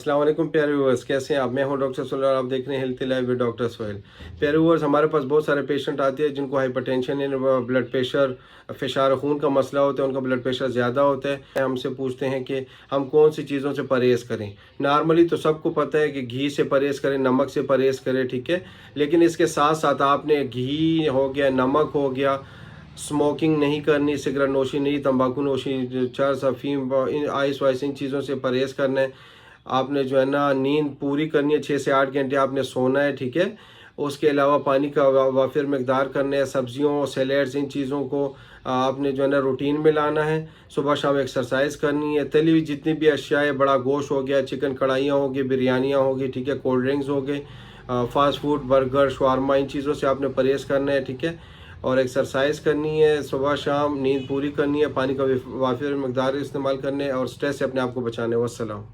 अस्सलाम वालेकुम प्यारे व्यूअर्स, कैसे हैं आप। मैं हूं डॉक्टर सोहेल और आप देख रहे हैं healthy life with doctor Sohail. प्यारे व्यूअर्स, हमारे पास बहुत सारे पेशेंट आते हैं जिनको हाइपरटेंशन यानी ब्लड प्रेशर, फिशार खून का मसला होता है, उनका ब्लड प्रेशर ज़्यादा होता है। हमसे पूछते हैं कि हम कौन सी चीज़ों से परहेज़ करें। नॉर्मली तो सबको पता है कि घी से परहेज़ करें, नमक से परहेज़ करें, ठीक है। लेकिन इसके साथ साथ आपने घी हो गया, नमक हो गया, स्मोकिंग नहीं करनी, सिगरेट नोशी नहीं, तंबाकू नोशी, चरस, अफीम, आइस वाइस, इन चीज़ों से परहेज़ करना है। आपने जो है ना नींद पूरी करनी है, 6 से 8 घंटे आपने सोना है, ठीक है। उसके अलावा पानी का वाफिर मकदार करने है। सब्जियों, सैलेड्स, इन चीज़ों को आपने जो है ना रूटीन में लाना है। सुबह शाम एक्सरसाइज करनी है। तली हुई जितनी भी अशिया है, बड़ा गोश्त हो गया, चिकन कढ़ाइयाँ होगी, बिरयानियाँ होगी, ठीक है, कोल्ड ड्रिंक्स हो गए, फास्ट फूड, बर्गर, शवारमा, इन चीज़ों से आपने परहेज़ करना है, ठीक है। और एक्सरसाइज करनी है, सुबह शाम नींद पूरी करनी है, पानी का वाफिर मकदार इस्तेमाल करने और स्ट्रेस से अपने आप को बचाने। वस्सलाम।